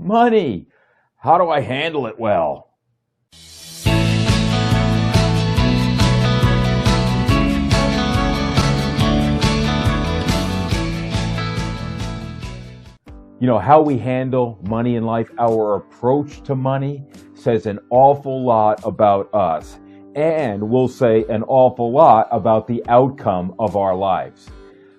money. How do I handle it well? You know, how we handle money in life, our approach to money says an awful lot about us, and will say an awful lot about the outcome of our lives.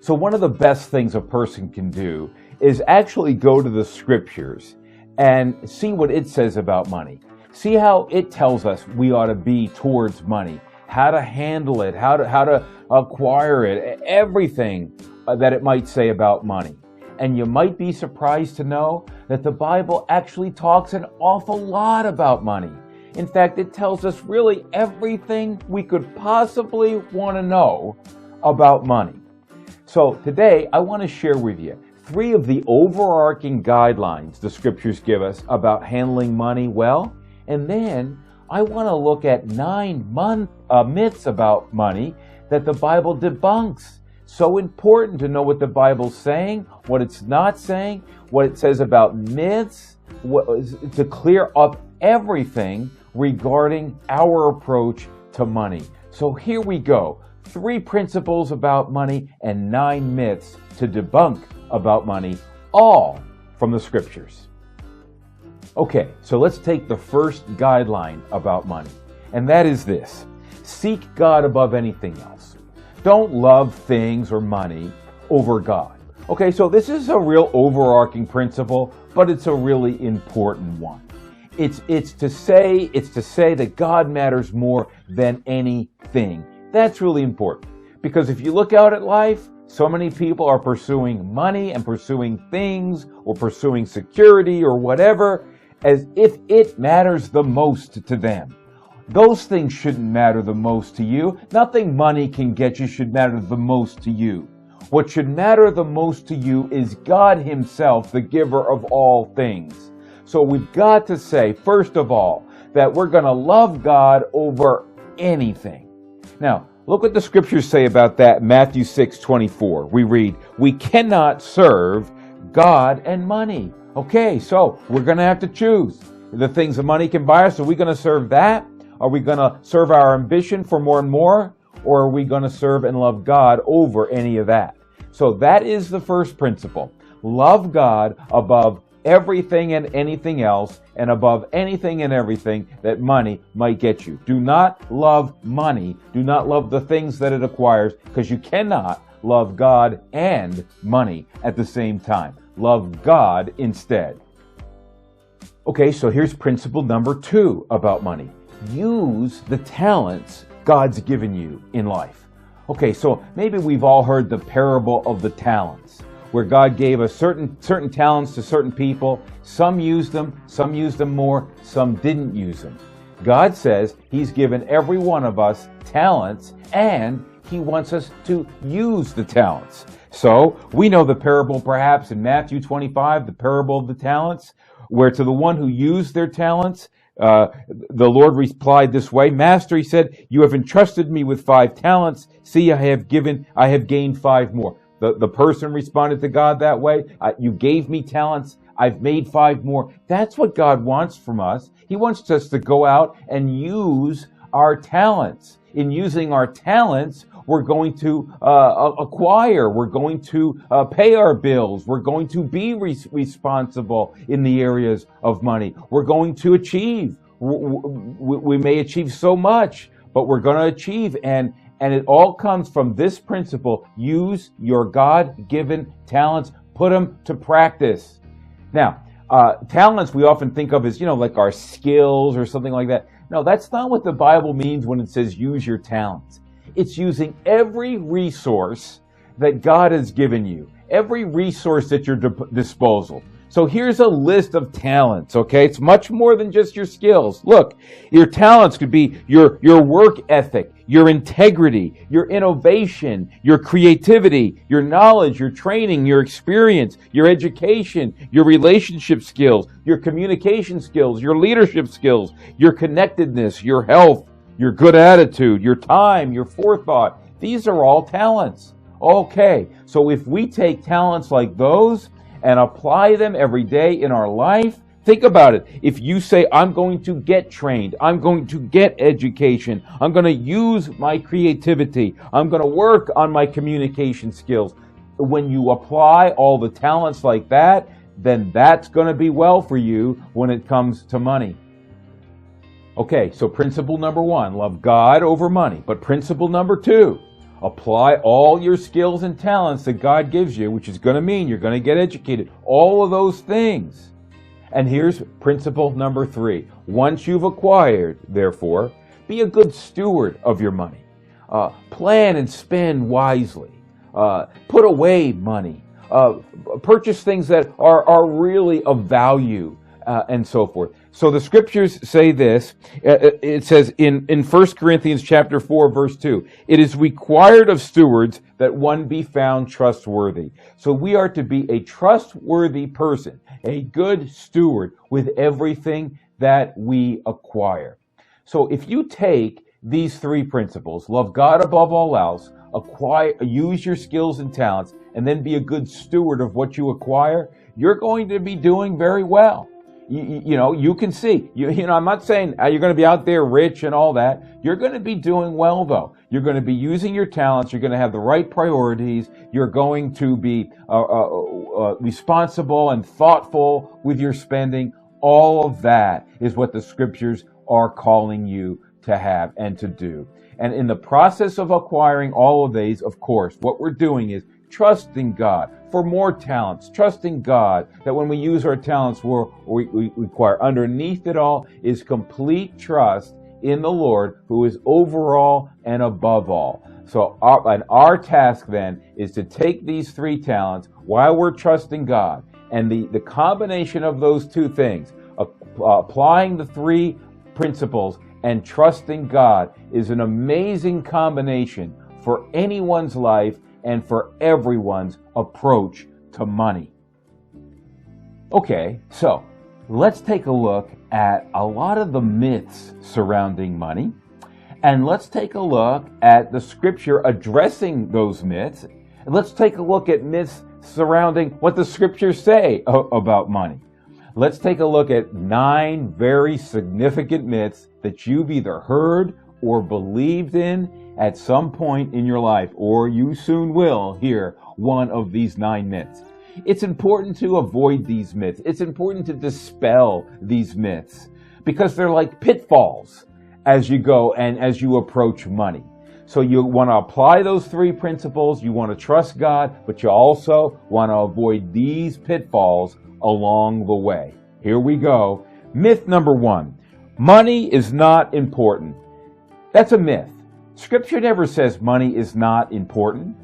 So one of the best things a person can do is actually go to the scriptures and see what it says about money. See how it tells us we ought to be towards money, how to handle it, how to acquire it, everything that it might say about money. And you might be surprised to know that the Bible actually talks an awful lot about money. In fact, it tells us really everything we could possibly want to know about money. So today, I want to share with you 3 of the overarching guidelines the scriptures give us about handling money well. And then I want to look at 9 myths about money that the Bible debunks. So important to know what the Bible's saying, what it's not saying, what it says about myths, to clear up everything regarding our approach to money. So here we go. 3 principles about money and 9 myths to debunk about money, all from the scriptures. Okay, so let's take the first guideline about money, and that is this: seek God above anything else. Don't love things or money over God. Okay, so this is a real overarching principle, but it's a really important one. It's to say that God matters more than anything. That's really important, because if you look out at life, so many people are pursuing money and pursuing things or pursuing security or whatever as if it matters the most to them. Those things shouldn't matter the most to you. Nothing money can get you should matter the most to you. What should matter the most to you is God Himself, the giver of all things. So we've got to say, first of all, that we're going to love God over anything. Now, look what the scriptures say about that. Matthew 6:24. We read, "We cannot serve God and money." Okay, so we're going to have to choose. The things that money can buy us, are we going to serve that? Are we going to serve our ambition for more and more? Or are we going to serve and love God over any of that? So that is the first principle. Love God above everything and anything else, and above anything and everything that money might get you. Do not love money. Do not love the things that it acquires, because you cannot love God and money at the same time. Love God instead. Okay, so here's principle number 2 about money. Use the talents God's given you in life. Okay, so maybe we've all heard the parable of the talents, where God gave us certain talents to certain people. Some used them more, some didn't use them. God says He's given every one of us talents, and He wants us to use the talents. So we know the parable perhaps in Matthew 25, the parable of the talents, where to the one who used their talents, the Lord replied this way: "Master," he said, "you have entrusted me with 5 talents. See, I have gained 5 more." The person responded to God that way. You gave me talents. I've made 5 more. That's what God wants from us. He wants us to go out and use our talents. In using our talents, we're going to acquire, we're going to pay our bills, we're going to be responsible in the areas of money. We're going to achieve. We may achieve so much, but we're going to achieve, and it all comes from this principle: use your God-given talents, put them to practice. Now, talents we often think of as, like our skills or something like that. No, that's not what the Bible means when it says use your talents. It's using every resource that God has given you, every resource at your disposal. So here's a list of talents, okay? It's much more than just your skills. Look, your talents could be your work ethic, your integrity, your innovation, your creativity, your knowledge, your training, your experience, your education, your relationship skills, your communication skills, your leadership skills, your connectedness, your health, your good attitude, your time, your forethought. These are all talents. Okay, so if we take talents like those and apply them every day in our life, Think about it. If you say, I'm going to get trained, I'm going to get education, I'm going to use my creativity, I'm going to work on my communication skills. When you apply all the talents like that, then that's going to be well for you when it comes to money. Okay, so principle number 1, love God over money. But principle number 2, apply all your skills and talents that God gives you, which is going to mean you're going to get educated. All of those things. And here's principle number 3. Once you've acquired, therefore, be a good steward of your money. Plan and spend wisely. Put away money. Purchase things that are really of value, and so forth. So the scriptures say this. It says in 1 Corinthians chapter 4, verse 2, it is required of stewards that one be found trustworthy. So we are to be a trustworthy person, a good steward with everything that we acquire. So if you take these 3 principles, love God above all else, use your skills and talents, and then be a good steward of what you acquire, you're going to be doing very well. You can see, I'm not saying you're going to be out there rich and all that. You're going to be doing well, though. You're going to be using your talents. You're going to have the right priorities. You're going to be responsible and thoughtful with your spending. All of that is what the scriptures are calling you to have and to do. And in the process of acquiring all of these, of course, what we're doing is trusting God for more talents, trusting God that when we use our talents, we acquire. Underneath it all is complete trust in the Lord, who is over all and above all. So our task then is to take these 3 talents while we're trusting God. And the combination of those 2 things, applying the 3 principles and trusting God, is an amazing combination for anyone's life and for everyone's approach to money. Okay, so let's take a look at a lot of the myths surrounding money, and let's take a look at the scripture addressing those myths, and let's take a look at myths surrounding what the scriptures say about money. Let's take a look at 9 very significant myths that you've either heard or believed in at some point in your life, or you soon will hear one of these 9 myths. It's important to avoid these myths. It's important to dispel these myths because they're like pitfalls as you go and as you approach money. So you want to apply those 3 principles. You want to trust God, but you also want to avoid these pitfalls along the way. Here we go. Myth number 1. Money is not important. That's a myth. Scripture never says money is not important.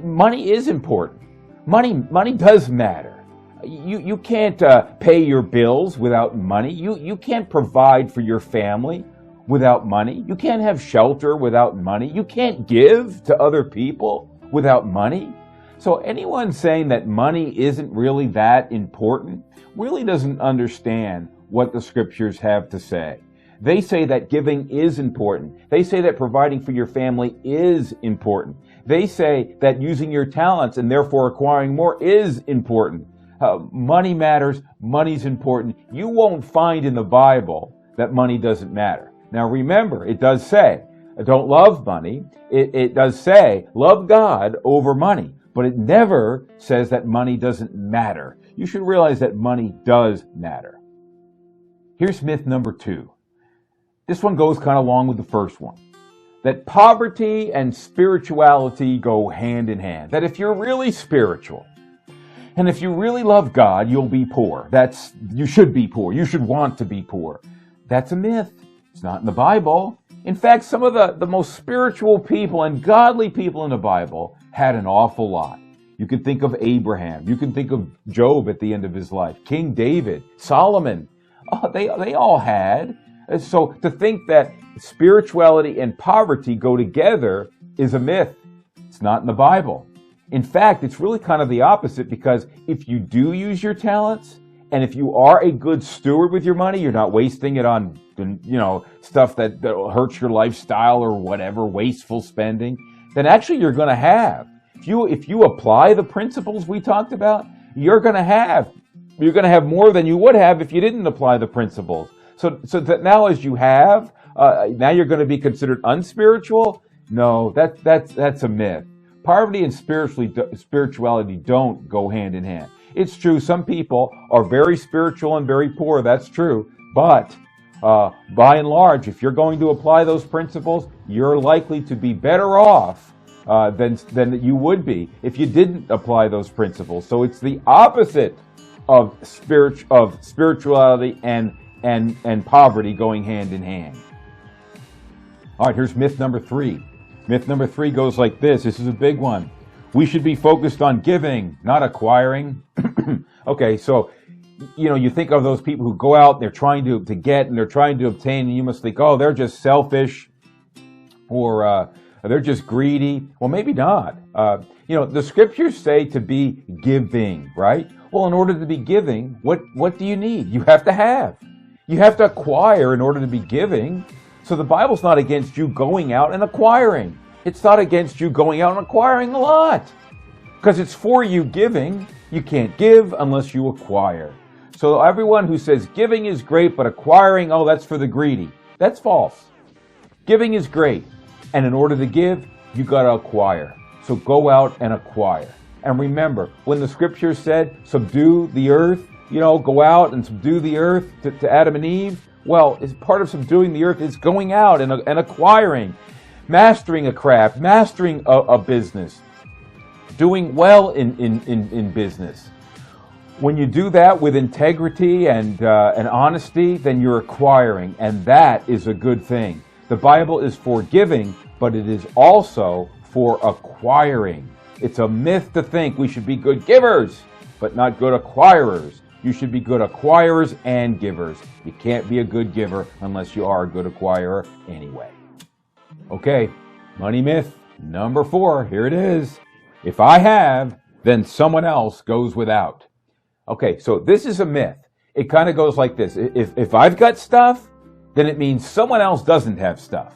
Money is important. Money does matter. You can't pay your bills without money. You can't provide for your family without money. You can't have shelter without money. You can't give to other people without money. So anyone saying that money isn't really that important really doesn't understand what the scriptures have to say. They say that giving is important. They say that providing for your family is important. They say that using your talents and therefore acquiring more is important. Money matters. Money's important. You won't find in the Bible that money doesn't matter. Now remember, it does say, don't love money. It does say, love God over money. But it never says that money doesn't matter. You should realize that money does matter. Here's myth number 2. This one goes kind of along with the first one. That poverty and spirituality go hand in hand. That if you're really spiritual, and if you really love God, you'll be poor. You should be poor. You should want to be poor. That's a myth. It's not in the Bible. In fact, some of the most spiritual people and godly people in the Bible had an awful lot. You can think of Abraham. You can think of Job at the end of his life. King David, Solomon. They all had. So to think that spirituality and poverty go together is a myth. It's not in the Bible. In fact, it's really kind of the opposite, because if you do use your talents, and if you are a good steward with your money, you're not wasting it on, stuff that hurts your lifestyle or whatever, wasteful spending, then actually you're going to have. If you apply the principles we talked about, you're going to have You're going to have more than you would have if you didn't apply the principles. So that now as you have, now you're going to be considered unspiritual? No, that's a myth. Poverty and spirituality don't go hand in hand. It's true, some people are very spiritual and very poor, that's true. But by and large, if you're going to apply those principles, you're likely to be better off than you would be if you didn't apply those principles. So it's the opposite of spirituality and poverty going hand in hand. All right, here's myth number 3. Myth number 3 goes like this. This is a big one. We should be focused on giving, not acquiring. Okay, so, you think of those people who go out, they're trying to get, and they're trying to obtain, and you must think, oh, they're just selfish, or they're just greedy. Well, maybe not. The scriptures say to be giving, right? Well, in order to be giving, what do you need? You have to have. You have to acquire in order to be giving. So the Bible's not against you going out and acquiring. It's not against you going out and acquiring a lot. Because it's for you giving. You can't give unless you acquire. So everyone who says giving is great, but acquiring, oh, that's for the greedy. That's false. Giving is great. And in order to give, you got to acquire. So go out and acquire. And remember, when the scripture said, subdue the earth, go out and subdue the earth to Adam and Eve, well, as part of subduing the earth is going out and acquiring, mastering a craft, mastering a business, doing well in business. When you do that with integrity and honesty, then you're acquiring, and that is a good thing. The Bible is for giving, but it is also for acquiring. It's a myth to think we should be good givers, but not good acquirers. You should be good acquirers and givers. You can't be a good giver unless you are a good acquirer anyway. Okay, money myth number 4. Here it is. If I have, then someone else goes without. Okay, so this is a myth. It kind of goes like this. If I've got stuff, then it means someone else doesn't have stuff.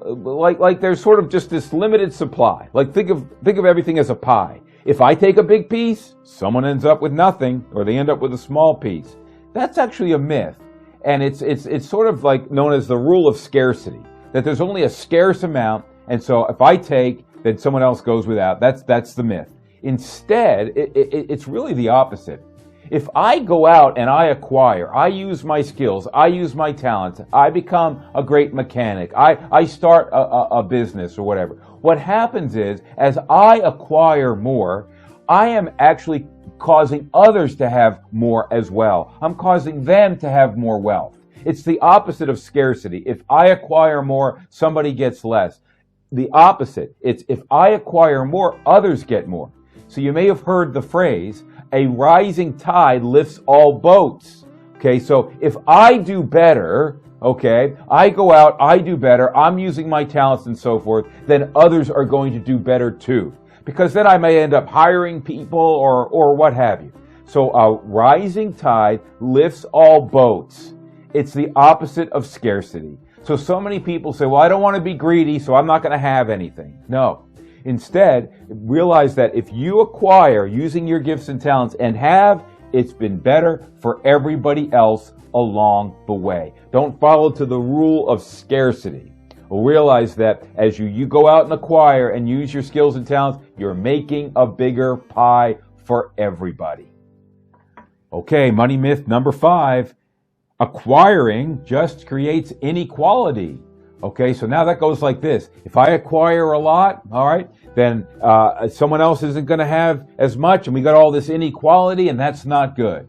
Like there's sort of just this limited supply. Like think of everything as a pie. If I take a big piece, someone ends up with nothing, or they end up with a small piece. That's actually a myth. And it's sort of like known as the rule of scarcity, that there's only a scarce amount, and so if I take, then someone else goes without. That's the myth. Instead, it's really the opposite. If I go out and I acquire, I use my skills, I use my talents, I become a great mechanic, I start a business or whatever, what happens is, as I acquire more, I am actually causing others to have more as well. I'm causing them to have more wealth. It's the opposite of scarcity. If I acquire more, somebody gets less. The opposite. It's if I acquire more, others get more. So you may have heard the phrase, a rising tide lifts all boats. Okay, so if I do better, okay, I go out, I do better, I'm using my talents and so forth, then others are going to do better too. Because then I may end up hiring people or what have you. So a rising tide lifts all boats. It's the opposite of scarcity. So many people say, well, I don't want to be greedy, so I'm not going to have anything. No. Instead, realize that if you acquire using your gifts and talents and have, it's been better for everybody else along the way. Don't follow to the rule of scarcity. Realize that as you go out and acquire and use your skills and talents, you're making a bigger pie for everybody. Okay, money myth number 5. Acquiring just creates inequality. Okay, so now that goes like this. If I acquire a lot, all right, then someone else isn't going to have as much, and we got all this inequality, and that's not good.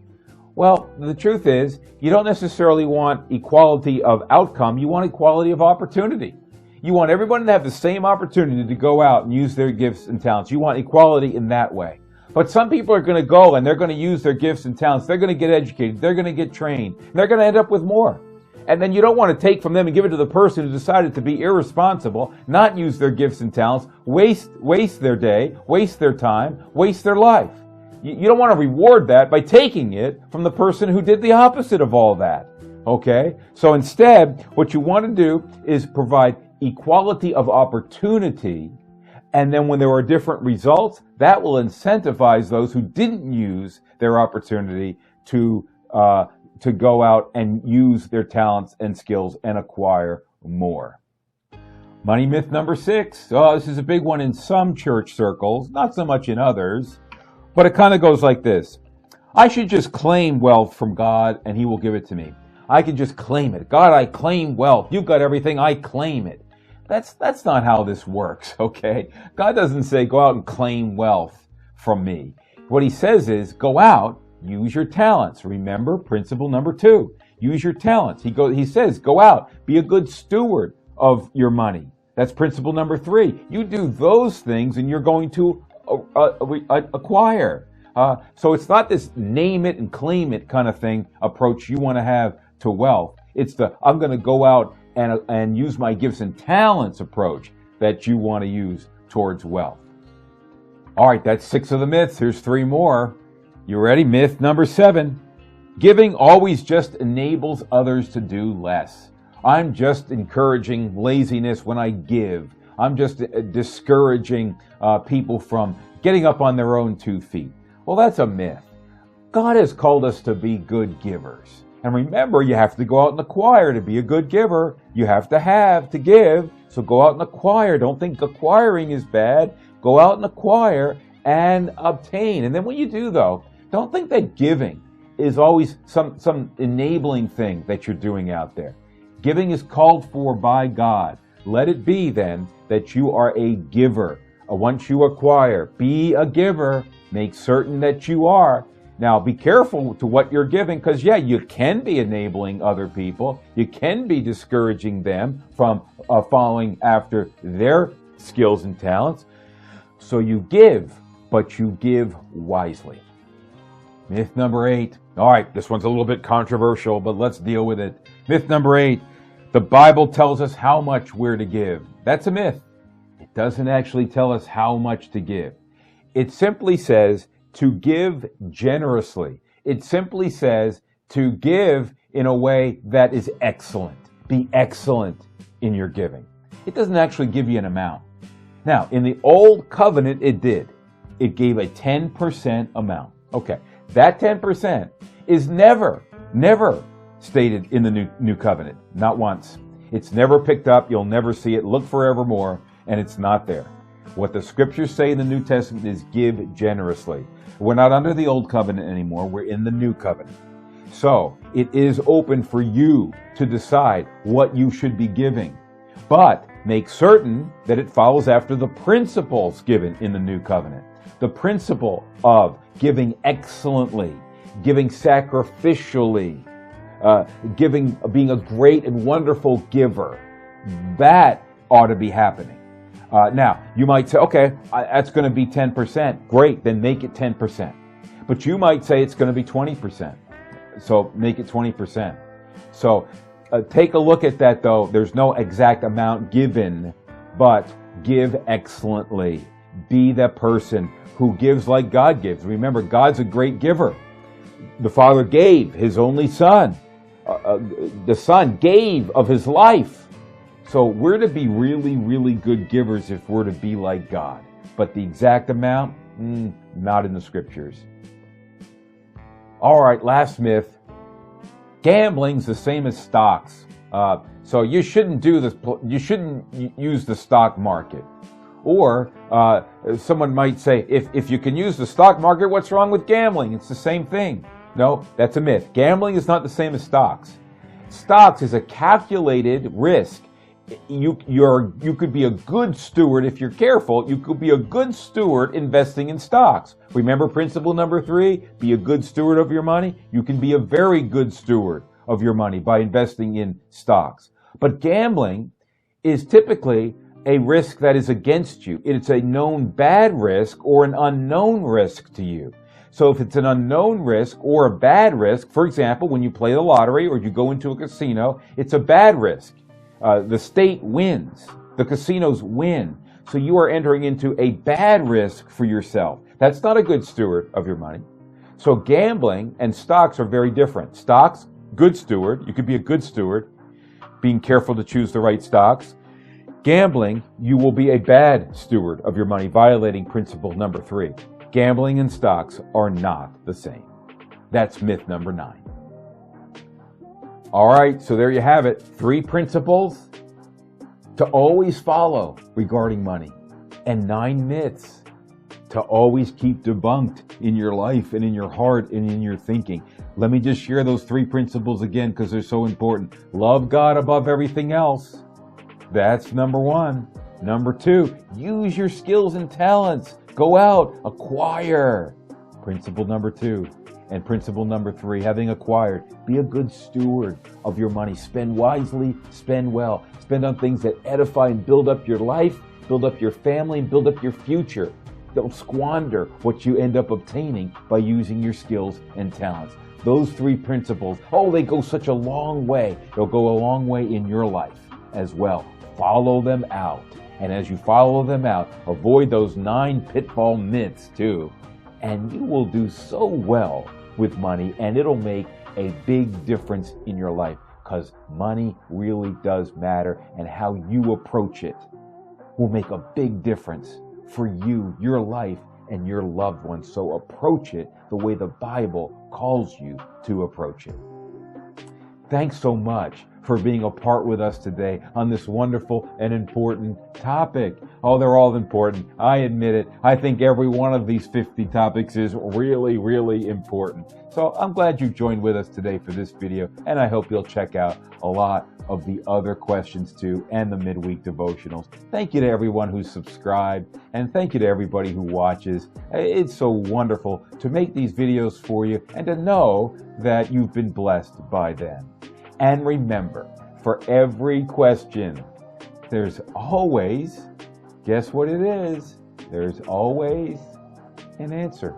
Well, the truth is, you don't necessarily want equality of outcome. You want equality of opportunity. You want everyone to have the same opportunity to go out and use their gifts and talents. You want equality in that way. But some people are going to go and they're going to use their gifts and talents. They're going to get educated. They're going to get trained. And they're going to end up with more. And then you don't want to take from them and give it to the person who decided to be irresponsible, not use their gifts and talents, waste their day, waste their time, waste their life. You don't want to reward that by taking it from the person who did the opposite of all that. Okay? So instead, what you want to do is provide equality of opportunity, and then when there are different results, that will incentivize those who didn't use their opportunity to go out and use their talents and skills and acquire more. Money myth number 6. Oh, this is a big one in some church circles, not so much in others, but it kind of goes like this. I should just claim wealth from God and He will give it to me. I can just claim it. God, I claim wealth. You've got everything. I claim it. That's not how this works, okay? God doesn't say go out and claim wealth from me. What He says is go out, use your talents. Remember principle number 2. Use your talents. He says go out, be a good steward of your money. That's principle number 3. You do those things and you're going to acquire. So it's not this name it and claim it kind of thing approach you want to have to wealth. It's the I'm going to go out and use my gifts and talents approach that you want to use towards wealth. All right, that's 6 of the myths. Here's 3 more. You ready? Myth number 7. Giving always just enables others to do less. I'm just encouraging laziness when I give. I'm just discouraging people from getting up on their own 2 feet. Well, that's a myth. God has called us to be good givers. And remember, you have to go out and acquire to be a good giver. You have to give. So go out and acquire. Don't think acquiring is bad. Go out and acquire and obtain. And then when you do, though, don't think that giving is always some enabling thing that you're doing out there. Giving is called for by God. Let it be then that you are a giver. Once you acquire, be a giver. Make certain that you are. Now, be careful to what you're giving because, yeah, you can be enabling other people. You can be discouraging them from following after their skills and talents. So you give, but you give wisely. Myth number 8. All right, this one's a little bit controversial, but let's deal with it. Myth number 8. The Bible tells us how much we're to give. That's a myth. It doesn't actually tell us how much to give. It simply says to give generously. It simply says to give in a way that is excellent. Be excellent in your giving. It doesn't actually give you an amount. Now, in the Old Covenant, it did. It gave a 10% amount. Okay, that 10% is never stated in the New Covenant. Not once. It's never picked up. You'll never see it. Look forevermore, and it's not there. What the scriptures say in the New Testament is give generously. We're not under the Old Covenant anymore. We're in the New Covenant. So it is open for you to decide what you should be giving. But make certain that it follows after the principles given in the New Covenant. The principle of giving excellently, giving sacrificially, being a great and wonderful giver. That ought to be happening. Now, you might say, okay, that's going to be 10%. Great, then make it 10%. But you might say it's going to be 20%. So make it 20%. So take a look at that, though. There's no exact amount given, but give excellently. Be the person who gives like God gives. Remember, God's a great giver. The Father gave His only Son. The Son gave of His life. So we're to be really, really good givers if we're to be like God. But the exact amount, not in the scriptures. All right, last myth. Gambling's the same as stocks. So you shouldn't do this. You shouldn't use the stock market. Or someone might say, if you can use the stock market, what's wrong with gambling? It's the same thing. No, that's a myth. Gambling is not the same as stocks. Stocks is a calculated risk. You could be a good steward if you're careful. You could be a good steward investing in stocks. Remember principle number 3? Be a good steward of your money. You can be a very good steward of your money by investing in stocks. But gambling is typically a risk that is against you. It's a known bad risk or an unknown risk to you. So if it's an unknown risk or a bad risk, for example, when you play the lottery or you go into a casino, it's a bad risk. The state wins. The casinos win. So you are entering into a bad risk for yourself. That's not a good steward of your money. So gambling and stocks are very different. Stocks, good steward. You could be a good steward, being careful to choose the right stocks. Gambling, you will be a bad steward of your money, violating principle number 3. Gambling and stocks are not the same. That's myth number 9. All right, so there you have it. 3 principles to always follow regarding money, and 9 myths to always keep debunked in your life and in your heart and in your thinking. Let me just share those 3 principles again because they're so important. Love God above everything else. That's number 1. Number 2, use your skills and talents. Go out, acquire. Principle number 2. And principle number 3, having acquired, be a good steward of your money. Spend wisely, spend well. Spend on things that edify and build up your life, build up your family, and build up your future. Don't squander what you end up obtaining by using your skills and talents. Those 3 principles, they go such a long way. They'll go a long way in your life as well. Follow them out. And as you follow them out, avoid those 9 pitfall myths too. And you will do so well with money, and it'll make a big difference in your life, because money really does matter, and how you approach it will make a big difference for you, your life, and your loved ones. So approach it the way the Bible calls you to approach it. Thanks so much for being a part with us today on this wonderful and important topic. They're all important. I admit it. I think every one of these 50 topics is really, really important. So I'm glad you joined with us today for this video, and I hope you'll check out a lot of the other questions too, and the midweek devotionals. Thank you to everyone who's subscribed, and thank you to everybody who watches. It's so wonderful to make these videos for you and to know that you've been blessed by them. And remember, for every question, there's always, guess what it is? There's always an answer.